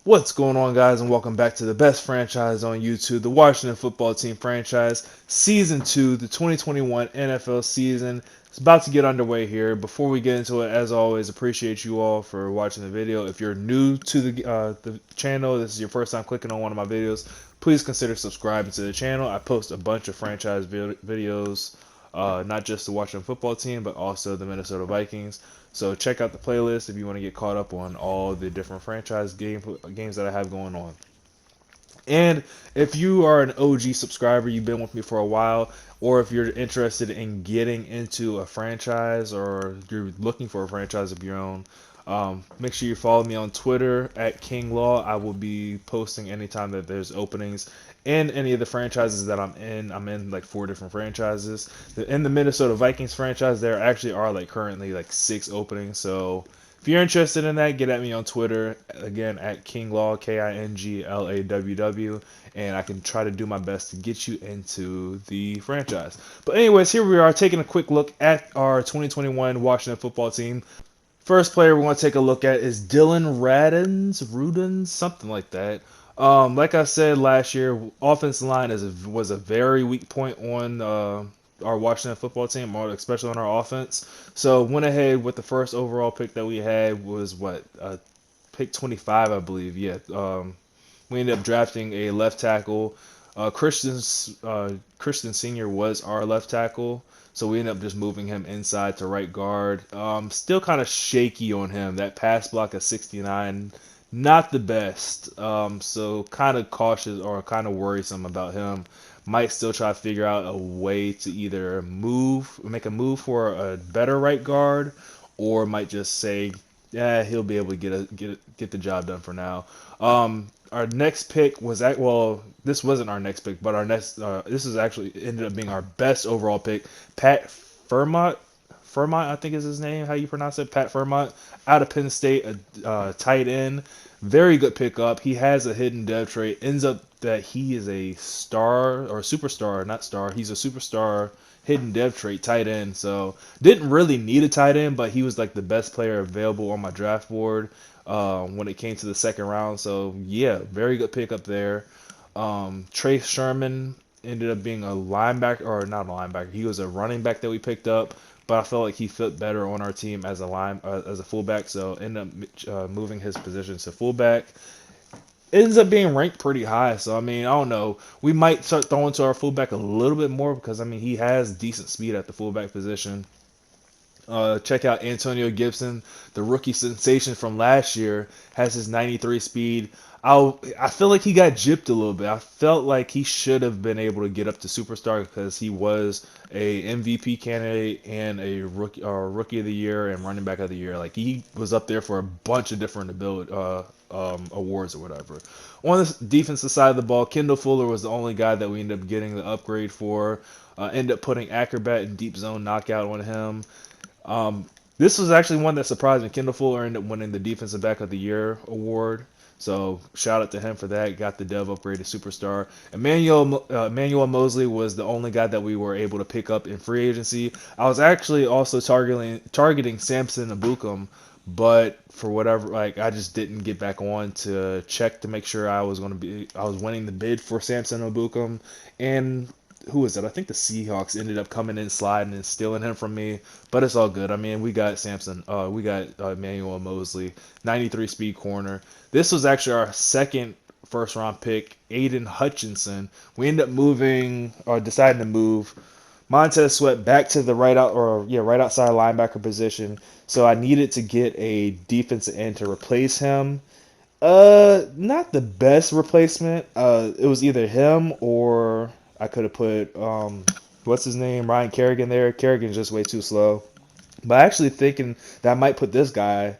What's going on, guys, and welcome back to the best franchise on YouTube, the Washington Football Team franchise, Season 2, the 2021 NFL season. It's about to get underway here. Before we get into it, as always, appreciate you all for watching the video. If you're new to the channel, this is your first time clicking on one of my videos, please consider subscribing to the channel. I post a bunch of franchise videos, not just the Washington Football Team, but also the Minnesota Vikings. So check out the playlist if you want to get caught up on all the different games that I have going on. And if you are an OG subscriber, you've been with me for a while, or if you're interested in getting into a franchise or you're looking for a franchise of your own, make sure you follow me on Twitter at King Laww. I will be posting anytime that there's openings in any of the franchises that I'm in. I'm in like 4 different franchises. In the Minnesota Vikings franchise, there actually are like currently like 6 openings. So if you're interested in that, get at me on Twitter, again, at Kinglaw, KINGLAWW, and I can try to do my best to get you into the franchise. But anyways, here we are taking a quick look at our 2021 Washington Football Team. First player we want to take a look at is Dylan Rudens, something like that. Like I said last year, offensive line was a very weak point on our Washington Football Team, especially on our offense. So went ahead with the first overall pick that we had was pick 25, I believe. Yeah. We ended up drafting a left tackle. Christian Senior was our left tackle, so we ended up just moving him inside to right guard. Still kind of shaky on him. That pass block at 69, not the best. So kind of cautious or kind of worrisome about him. Might still try to figure out a way to either make a move for a better right guard, or might just say, yeah, he'll be able to get the job done for now. Our next pick was this wasn't our next pick, but our next this is actually ended up being our best overall pick. Pat Fermont, I think is his name. How you pronounce it? Pat Fermont, out of Penn State, a tight end. Very good pickup. He has a hidden dev trait. Ends up that he is a star or superstar, not star. He's a superstar hidden dev trait tight end. So didn't really need a tight end, but he was like the best player available on my draft board when it came to the second round. So yeah, very good pickup there. Trace Sherman ended up being a linebacker, or not a linebacker. He was a running back that we picked up, but I felt like he fit better on our team as as a fullback. So ended up moving his position to fullback. It ends up being ranked pretty high. So I mean, I don't know. We might start throwing to our fullback a little bit more because I mean he has decent speed at the fullback position. Check out Antonio Gibson, the rookie sensation from last year, has his 93 speed. I feel like he got gypped a little bit. I felt like he should have been able to get up to superstar because he was a MVP candidate and a rookie of the year and running back of the year. Like he was up there for a bunch of different awards or whatever. On the defensive side of the ball, Kendall Fuller was the only guy that we ended up getting the upgrade for. Ended up putting Acrobat and Deep Zone Knockout on him. This was actually one that surprised me. Kendall Fuller ended up winning the Defensive Back of the Year award. So shout out to him for that. Got the Dev upgrade to superstar. Emmanuel Mosley was the only guy that we were able to pick up in free agency. I was actually also targeting Samson Abukum, but for whatever, like I just didn't get back on to check to make sure I was winning the bid for Samson Abukum, and who was it? I think the Seahawks ended up coming in, sliding, and stealing him from me. But it's all good. I mean, we got we got Emmanuel Mosley, 93 speed corner. This was actually our second first round pick, Aiden Hutchinson. We ended up deciding to move Montez Sweat back to the right outside linebacker position. So I needed to get a defensive end to replace him. Not the best replacement. It was either him or I could have put what's his name, Ryan Kerrigan there. Kerrigan's just way too slow. But actually thinking that I might put this guy,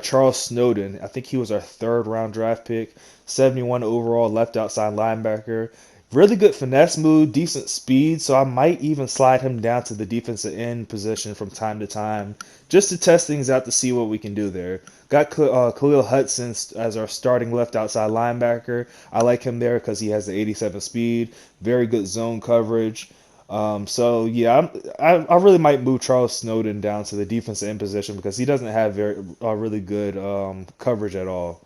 Charles Snowden. I think he was our third round draft pick, 71 overall, left outside linebacker. Really good finesse move, decent speed, so I might even slide him down to the defensive end position from time to time, just to test things out to see what we can do there. Got Khalil Hudson as our starting left outside linebacker. I like him there because he has the 87 speed, very good zone coverage. So yeah, I really might move Charles Snowden down to the defensive end position because he doesn't have really good coverage at all.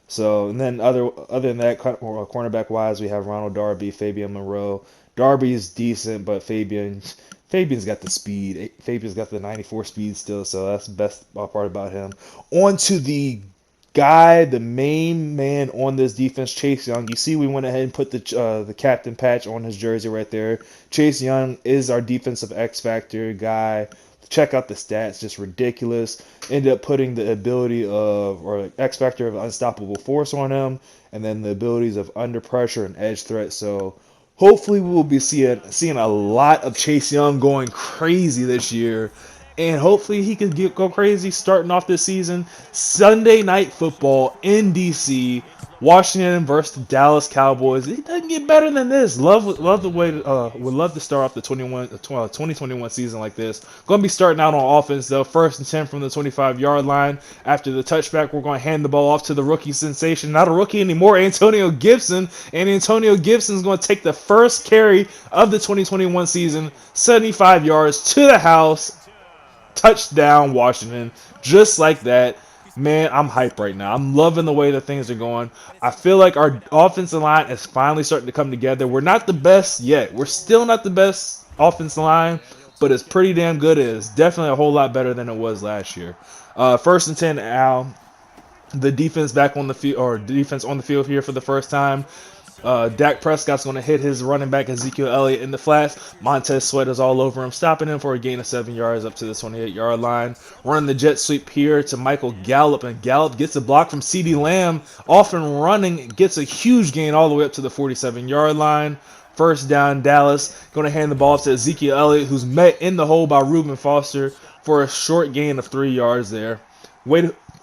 So, and then other than that, cornerback wise, we have Ronald Darby, Fabian Monroe. Darby's decent, but Fabian's got the speed. Fabian's got the 94 speed still, so that's the best part about him. On to the main man on this defense, Chase Young. You see, we went ahead and put the captain patch on his jersey right there. Chase Young is our defensive X factor guy. Check out the stats, just ridiculous. Ended up putting the ability of, or X factor of unstoppable force on him, and then the abilities of under pressure and edge threat. So hopefully we will be seeing a lot of Chase Young going crazy this year. And hopefully he can go crazy starting off this season. Sunday Night Football in DC, Washington versus the Dallas Cowboys. It doesn't get better than this. Love the way. Would love to start off the 2021 season like this. Going to be starting out on offense though. 1st and 10 from the 25-yard line. After the touchback, we're going to hand the ball off to the rookie sensation. Not a rookie anymore, Antonio Gibson. And Antonio Gibson is going to take the first carry of the 2021 season, 75 yards to the house. Touchdown, Washington. Just like that. Man, I'm hyped right now. I'm loving the way that things are going. I feel like our offensive line is finally starting to come together. We're not the best yet. We're still not the best offensive line, but it's pretty damn good. It is definitely a whole lot better than it was last year. 1st and 10, Al. The defense back on the field, or defense on the field here for the first time. Dak Prescott's going to hit his running back Ezekiel Elliott in the flats. Montez Sweat is all over him, stopping him for a gain of 7 yards up to the 28-yard line. Running the jet sweep here to Michael Gallup, and Gallup gets a block from CeeDee Lamb. Off and running, gets a huge gain all the way up to the 47-yard line. 1st down, Dallas. Going to hand the ball to Ezekiel Elliott, who's met in the hole by Reuben Foster for a short gain of 3 yards there.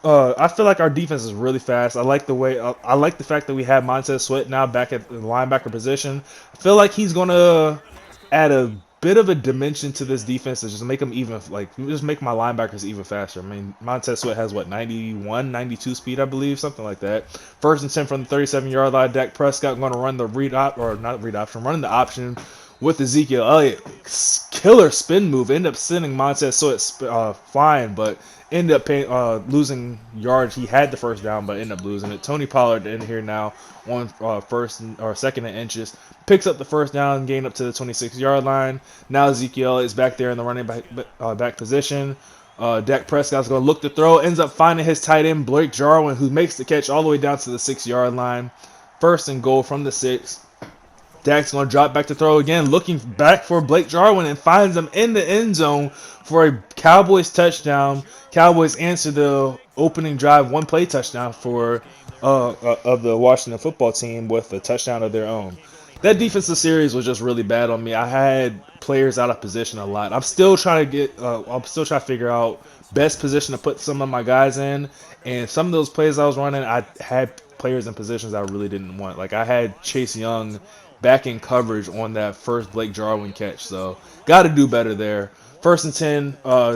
I feel like our defense is really fast. I like the fact that we have Montez Sweat now back at the linebacker position. I feel like he's gonna add a bit of a dimension to this defense to just make them just make my linebackers even faster. I mean, Montez Sweat has 91, 92 speed, I believe, something like that. 1st and 10 from the 37-yard line. Dak Prescott going to run the running the option with Ezekiel Elliott. Killer spin move. End up sending Montez Sweat flying, but ended up losing yards. He had the 1st down, but ended up losing it. Tony Pollard in here now on 2nd and inches. Picks up the 1st down, gain up to the 26-yard line. Now Ezekiel is back there in the running back position. Dak Prescott's going to look to throw. Ends up finding his tight end, Blake Jarwin, who makes the catch all the way down to the 6-yard line. 1st and goal from the 6. Dak's going to drop back to throw again, looking back for Blake Jarwin, and finds him in the end zone for a Cowboys touchdown. Cowboys answer the opening drive, one-play touchdown for of the Washington football team with a touchdown of their own. That defensive series was just really bad on me. I had players out of position a lot. I'm still trying to figure out best position to put some of my guys in, and some of those plays I was running, I had players in positions I really didn't want. Like I had Chase Young back in coverage on that first Blake Jarwin catch, so got to do better there. 1st and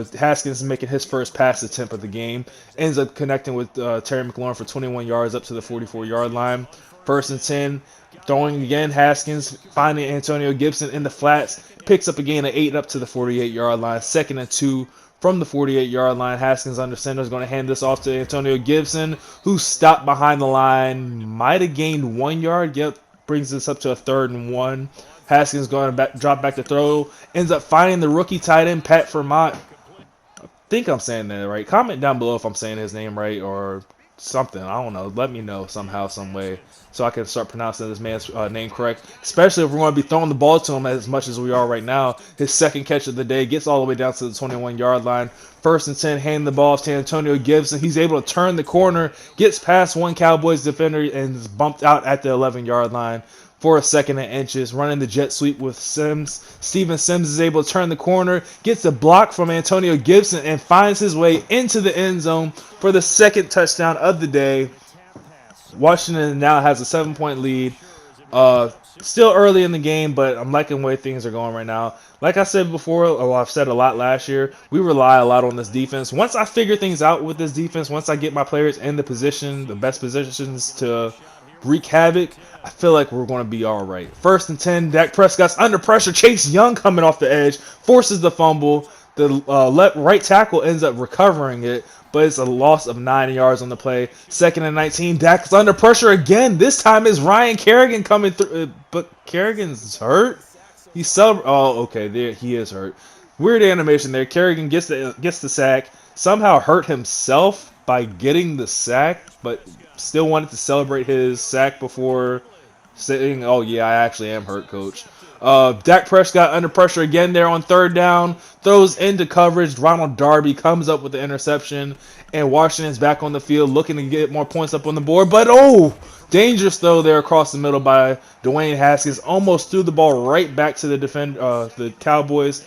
10, Haskins is making his first pass attempt of the game. Ends up connecting with Terry McLaurin for 21 yards up to the 44-yard line. 1st and 10, throwing again, Haskins finding Antonio Gibson in the flats. Picks up a gain of 8 up to the 48-yard line. 2nd and 2 from the 48-yard line. Haskins under center is going to hand this off to Antonio Gibson, who stopped behind the line. Might have gained 1 yard. Yep, brings this up to a 3rd and 1. Haskins going to drop back to throw. Ends up finding the rookie tight end, Pat Vermont. I think I'm saying that right. Comment down below if I'm saying his name right or something. I don't know. Let me know somehow, some way, so I can start pronouncing this man's name correct. Especially if we're going to be throwing the ball to him as much as we are right now. His 2nd catch of the day, gets all the way down to the 21-yard line. 1st and 10, hand the ball to Antonio Gibson. He's able to turn the corner, gets past one Cowboys defender, and is bumped out at the 11-yard line for a 2nd and inches. Running the jet sweep with Sims. Steven Sims is able to turn the corner, gets a block from Antonio Gibson, and finds his way into the end zone for the 2nd touchdown of the day. Washington now has a 7-point lead. Still early in the game, but I'm liking the way things are going right now. Like I said before, or I've said a lot last year, we rely a lot on this defense. Once I figure things out with this defense, once I get my players in the best positions to wreak havoc, I feel like we're going to be all right. 1st and 10, Dak Prescott's under pressure. Chase Young coming off the edge, forces the fumble. The right tackle ends up recovering it, but it's a loss of 9 yards on the play. 2nd and 19. Dak's under pressure again. This time is Ryan Kerrigan coming through, but Kerrigan's hurt. He's Oh, okay, there he is hurt. Weird animation there. Kerrigan gets the sack. Somehow hurt himself by getting the sack, but still wanted to celebrate his sack before saying, "Oh yeah, I actually am hurt, coach." Dak Prescott under pressure again there on 3rd down, throws into coverage. Ronald Darby comes up with the interception, and Washington's back on the field looking to get more points up on the board. But dangerous throw there across the middle by Dwayne Haskins. Almost threw the ball right back to the Cowboys.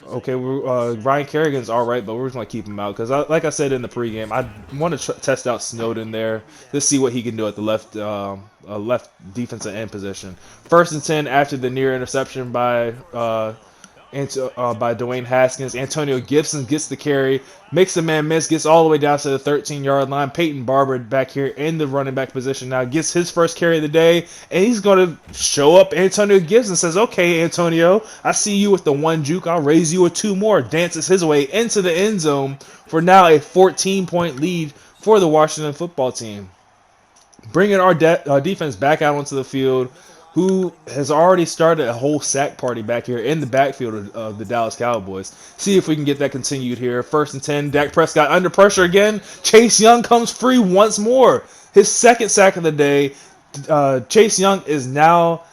Okay, Ryan Kerrigan's all right, but we're just going to keep him out because, like I said in the pregame, I want to test out Snowden there to see what he can do at the left defensive end position. 1st and 10 after the near interception by Dwayne Haskins. Antonio Gibson gets the carry, makes the man miss, gets all the way down to the 13-yard line. Peyton Barber back here in the running back position now gets his first carry of the day, and he's going to show up. Antonio Gibson says, "Okay, Antonio, I see you with the 1 juke. I'll raise you with 2 more." Dances his way into the end zone for now a 14-point lead for the Washington football team. Bringing our defense back out onto the field, who has already started a whole sack party back here in the backfield of the Dallas Cowboys. See if we can get that continued here. 1st and 10, Dak Prescott under pressure again. Chase Young comes free once more. His 2nd sack of the day. Chase Young is now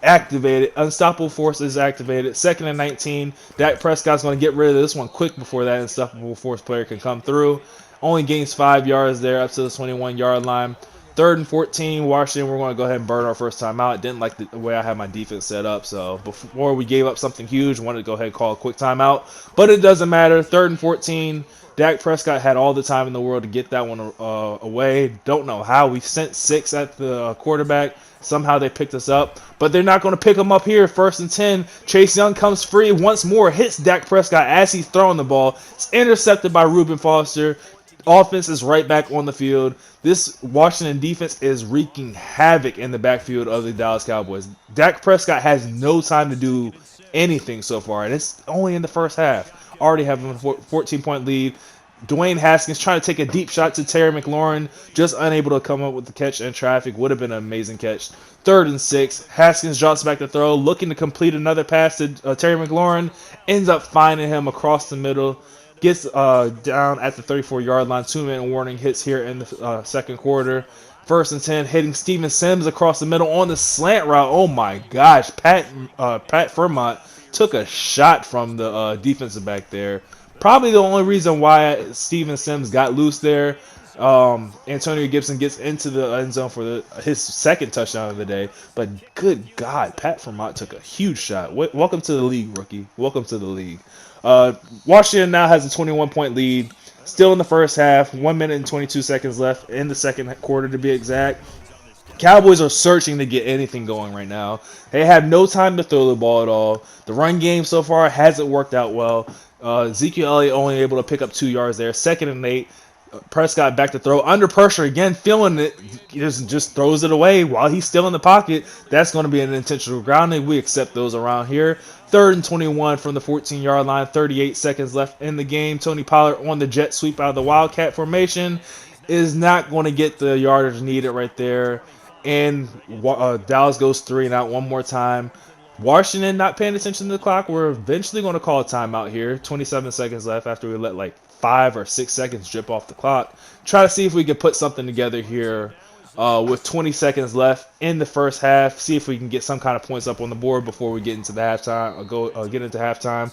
activated. Unstoppable Force is activated. 2nd and 19. Dak Prescott's going to get rid of this one quick before that Unstoppable Force player can come through. Only gains 5 yards there up to the 21-yard line. 3rd and 14, Washington, we're going to go ahead and burn our first time out. Didn't like the way I had my defense set up, so before we gave up something huge, wanted to go ahead and call a quick timeout. But it doesn't matter. 3rd and 14, Dak Prescott had all the time in the world to get that one away. Don't know how. We sent 6 at the quarterback. Somehow they picked us up, but they're not going to pick him up here. 1st and 10, Chase Young comes free once more, hits Dak Prescott as he's throwing the ball. It's intercepted by Reuben Foster. Offense is right back on the field. This Washington defense is wreaking havoc in the backfield of the Dallas Cowboys. Dak Prescott has no time to do anything so far, and it's only in the first half. Already having a 14-point lead. Dwayne Haskins trying to take a deep shot to Terry McLaurin, just unable to come up with the catch in traffic. Would have been an amazing catch. 3rd and 6, Haskins drops back to throw, looking to complete another pass to Terry McLaurin. Ends up finding him across the middle. Gets down at the 34-yard line. 2-minute warning hits here in the second quarter. 1st and 10, hitting Steven Sims across the middle on the slant route. Oh my gosh, Pat Fremont took a shot from the defensive back there. Probably the only reason why Steven Sims got loose there. Antonio Gibson gets into the end zone for his 2nd touchdown of the day. But good God, Pat Fremont took a huge shot. Welcome to the league, rookie. Welcome to the league. Washington now has a 21-point lead. Still in the first half. 1 minute and 22 seconds left in the second quarter to be exact. Cowboys are searching to get anything going right now. They have no time to throw the ball at all. The run game so far hasn't worked out well. Ezekiel Elliott only able to pick up 2 yards there. 2nd and 8. Prescott back to throw. Under pressure again, feeling it. He just throws it away while he's still in the pocket. That's going to be an intentional grounding. We accept those around here. 3rd and 21 from the 14-yard line. 38 seconds left in the game. Tony Pollard on the jet sweep out of the Wildcat formation is not going to get the yardage needed right there. And Dallas goes 3 and out one more time. Washington not paying attention to the clock. We're eventually going to call a timeout here. 27 seconds left after we let like 5 or 6 seconds drip off the clock. Try to see if we can put something together here with 20 seconds left in the first half. See if we can get some kind of points up on the board before we get into the halftime. Get into halftime.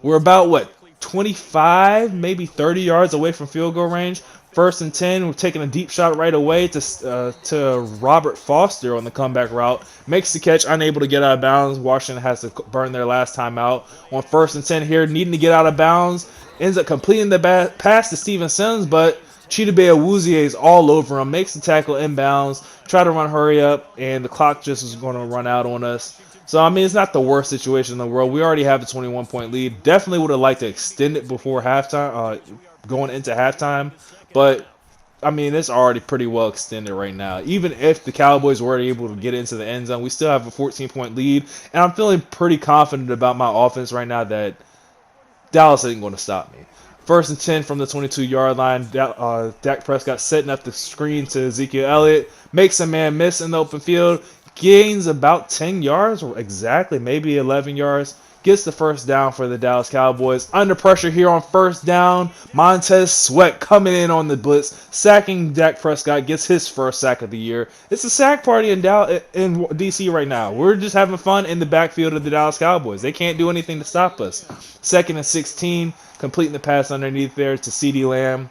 We're about 25, maybe 30 yards away from field goal range. 1st and 10, we're taking a deep shot right away to Robert Foster on the comeback route. Makes the catch, unable to get out of bounds. Washington has to burn their last time out. On 1st and 10 here, needing to get out of bounds. Ends up completing the pass to Steven Sims, but Chidobe Awuzie is all over him. Makes the tackle inbounds. Try to run hurry up, and the clock just is going to run out on us. So, I mean, it's not the worst situation in the world. We already have a 21-point lead. Definitely would have liked to extend it before halftime, going into halftime. But, I mean, it's already pretty well extended right now. Even if the Cowboys were able to get into the end zone, we still have a 14-point lead. And I'm feeling pretty confident about my offense right now that Dallas ain't going to stop me. First and 10 from the 22-yard line. Dak Prescott setting up the screen to Ezekiel Elliott. Makes a man miss in the open field. Gains about 10 yards, or exactly, maybe 11 yards. Gets the first down for the Dallas Cowboys. Under pressure here on first down. Montez Sweat coming in on the blitz. Sacking Dak Prescott. Gets his first sack of the year. It's a sack party in D.C. right now. We're just having fun in the backfield of the Dallas Cowboys. They can't do anything to stop us. Second and 16. Completing the pass underneath there to CeeDee Lamb.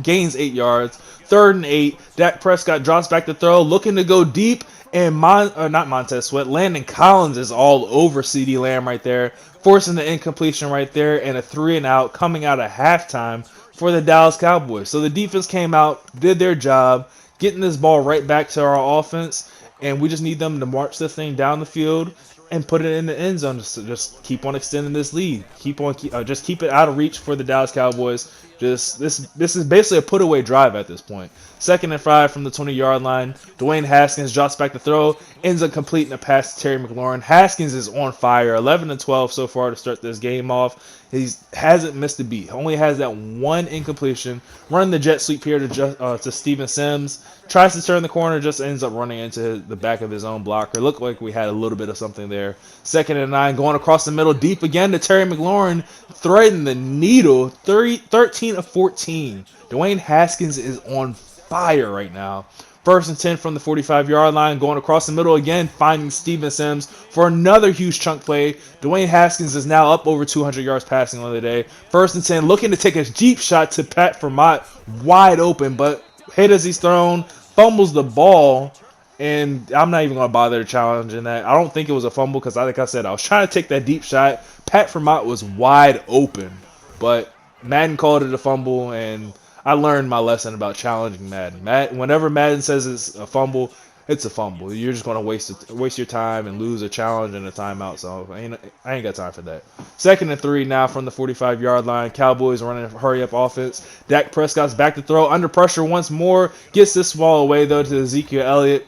Gains 8 yards. Third and 8. Dak Prescott drops back to throw. Looking to go deep. And not Montez Sweat, Landon Collins is all over CeeDee Lamb right there, forcing the incompletion right there, and a 3-and-out coming out of halftime for the Dallas Cowboys. So the defense came out, did their job, getting this ball right back to our offense, and we just need them to march this thing down the field and put it in the end zone. Just keep on extending this lead. Just keep it out of reach for the Dallas Cowboys. This is basically a put away drive at this point. Second and 5 from the 20-yard line. Dwayne Haskins drops back to throw, ends up completing a pass to Terry McLaurin. Haskins is on fire, 11-12 so far to start this game off. He hasn't missed a beat. Only has that one incompletion. Running the jet sweep here to Steven Sims. Tries to turn the corner, just ends up running into the back of his own blocker. Looked like we had a little bit of something there. Second and 9, going across the middle, deep again to Terry McLaurin, threading the needle, 13 of 14. Dwayne Haskins is on fire right now. First and 10 from the 45-yard line, going across the middle again, finding Steven Sims for another huge chunk play. Dwayne Haskins is now up over 200 yards passing on the day. First and 10, looking to take a deep shot to Pat Vermont, wide open, but hit as he's thrown, fumbles the ball, and I'm not even going to bother challenging that. I don't think it was a fumble because, like I said, I was trying to take that deep shot. Pat Vermont was wide open, but Madden called it a fumble, and I learned my lesson about challenging Madden. Whenever Madden says it's a fumble, it's a fumble. You're just going to waste your time and lose a challenge and a timeout. So I ain't got time for that. Second and 3 now from the 45-yard line. Cowboys running a hurry-up offense. Dak Prescott's back to throw. Under pressure once more. Gets this ball away, though, to Ezekiel Elliott.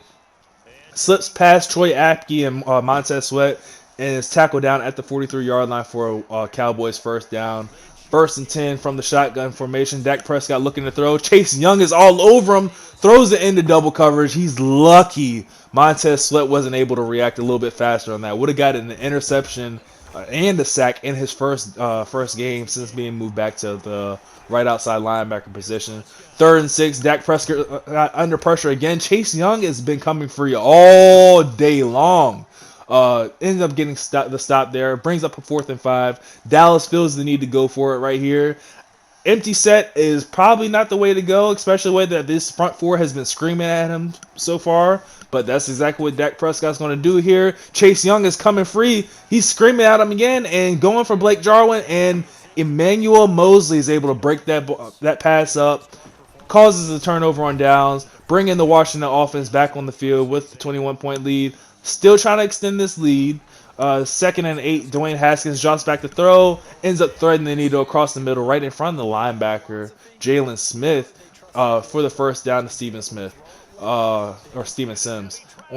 Slips past Troy Apke and Montez Sweat. And is tackled down at the 43-yard line for Cowboys first down. First and 10 from the shotgun formation. Dak Prescott looking to throw. Chase Young is all over him. Throws it into double coverage. He's lucky Montez Sweat wasn't able to react a little bit faster on that. Would have gotten an interception and a sack in his first game since being moved back to the right outside linebacker position. Third and 6. Dak Prescott under pressure again. Chase Young has been coming free all day long. Ends up getting the stop there. Brings up a 4th and 5. Dallas feels the need to go for it right here. Empty set is probably not the way to go, especially the way that this front four has been screaming at him so far. But that's exactly what Dak Prescott's going to do here. Chase Young is coming free. He's screaming at him again and going for Blake Jarwin. And Emmanuel Mosley is able to break that pass up. Causes a turnover on downs. Bringing the Washington offense back on the field with the 21-point lead. Still trying to extend this lead. Second and 8, Dwayne Haskins drops back to throw. Ends up threading the needle across the middle right in front of the linebacker, Jalen Smith, for the first down to Steven Sims. On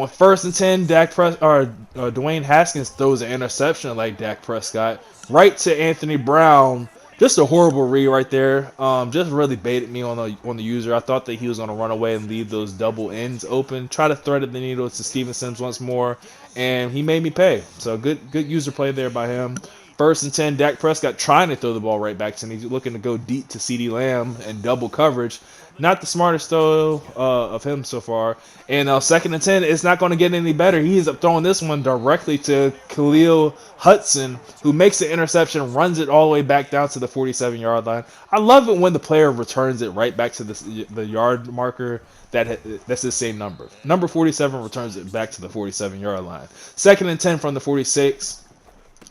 first and 10, Dwayne Haskins throws an interception like Dak Prescott right to Anthony Brown. Just a horrible read right there. Just really baited me on the user. I thought that he was going to run away and leave those double ends open. Try to thread the needle to Steven Sims once more, and he made me pay. So good user play there by him. First and 10, Dak Prescott trying to throw the ball right back to me. He's looking to go deep to CeeDee Lamb and double coverage. Not the smartest throw of him so far. And second and 10, it's not going to get any better. He ends up throwing this one directly to Khalil Hudson, who makes the interception, runs it all the way back down to the 47-yard line. I love it when the player returns it right back to the yard marker. That's the same number. Number 47 returns it back to the 47-yard line. Second and 10 from the 46.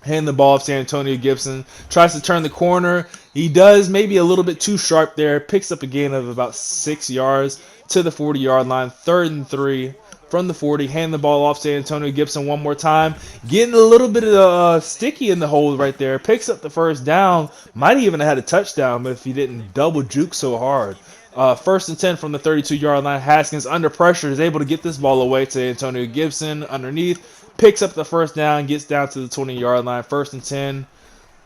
Hand the ball off to Antonio Gibson. Tries to turn the corner. He does, maybe a little bit too sharp there. Picks up a gain of about 6 yards to the 40-yard line. Third and 3 from the 40. Hand the ball off to Antonio Gibson one more time. Getting a little bit of sticky in the hole right there. Picks up the first down. Might even have had a touchdown if he didn't double juke so hard. First and 10 from the 32-yard line. Haskins under pressure is able to get this ball away to Antonio Gibson underneath. Picks up the first down, gets down to the 20-yard line. First and 10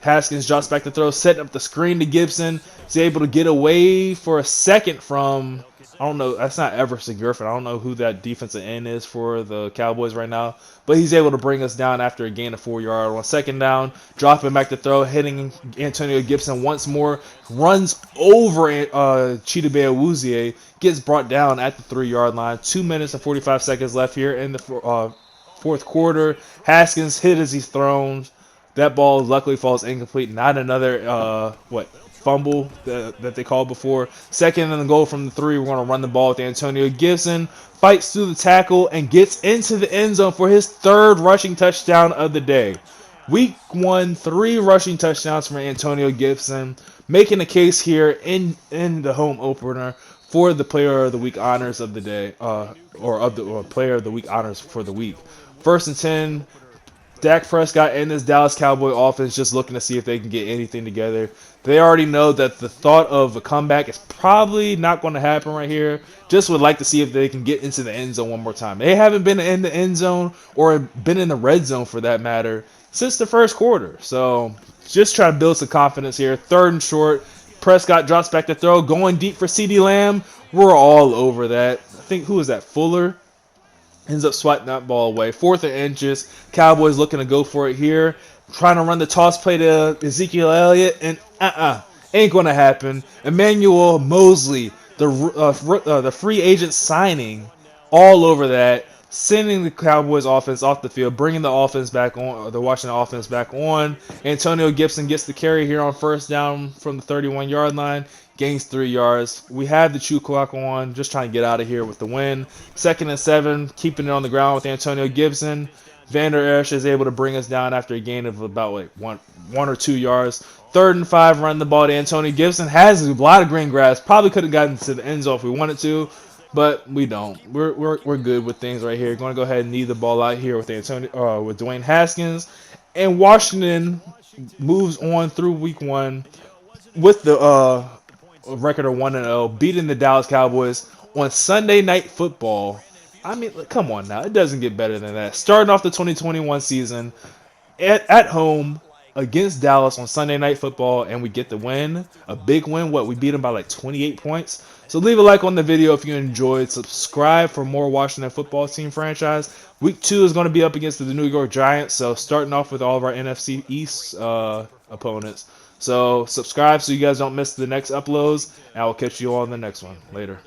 Haskins drops back to throw, setting up the screen to Gibson. He's able to get away for a second from, I don't know, that's not Everson Griffin. I don't know who that defensive end is for the Cowboys right now. But he's able to bring us down after a gain of 4 yards. On second down, dropping back to throw, hitting Antonio Gibson once more. Runs over Cheetah Awuzie, gets brought down at the 3 yard line. 2 minutes and 45 seconds left here in the fourth quarter. Haskins hit as he's thrown. That ball luckily falls incomplete. Not another fumble that they called before. Second and the goal from the 3. We're going to run the ball with Antonio Gibson. Fights through the tackle and gets into the end zone for his 3rd rushing touchdown of the day. Week 1, 3 rushing touchdowns from Antonio Gibson, making a case here in the home opener for the Player of the Week honors of the day, or Player of the Week honors for the week. 1st and 10. Dak Prescott and this Dallas Cowboy offense just looking to see if they can get anything together. They already know that the thought of a comeback is probably not going to happen right here. Just would like to see if they can get into the end zone one more time. They haven't been in the end zone or been in the red zone for that matter since the first quarter. So just try to build some confidence here. 3rd and short. Prescott drops back to throw, going deep for CeeDee Lamb. We're all over that. I think, who was that? Fuller? Ends up swatting that ball away. 4th and inches. Cowboys looking to go for it here. Trying to run the toss play to Ezekiel Elliott. And ain't going to happen. Emmanuel Mosley, the free agent signing, all over that. Sending the Cowboys offense off the field. Bringing the offense back on. The Washington offense back on. Antonio Gibson gets the carry here on 1st down from the 31-yard line. Gains 3 yards. We have the chew clock on. Just trying to get out of here with the win. 2nd and 7. Keeping it on the ground with Antonio Gibson. Vander Esch is able to bring us down after a gain of about one or 2 yards. 3rd and 5. Run the ball to Antonio Gibson. Has a lot of green grass. Probably could have gotten to the end zone if we wanted to, but we don't. We're good with things right here. Going to go ahead and knee the ball out here with with Dwayne Haskins. And Washington moves on through week 1 with the record of 1-0, beating the Dallas Cowboys on Sunday Night Football. I mean, come on now. It doesn't get better than that. Starting off the 2021 season at home against Dallas on Sunday Night Football, and we get the win. A big win. We beat them by like 28 points. So leave a like on the video if you enjoyed. Subscribe for more Washington football team franchise. Week 2 is going to be up against the New York Giants, so starting off with all of our NFC East opponents. So subscribe so you guys don't miss the next uploads, and I will catch you all in the next one. Later.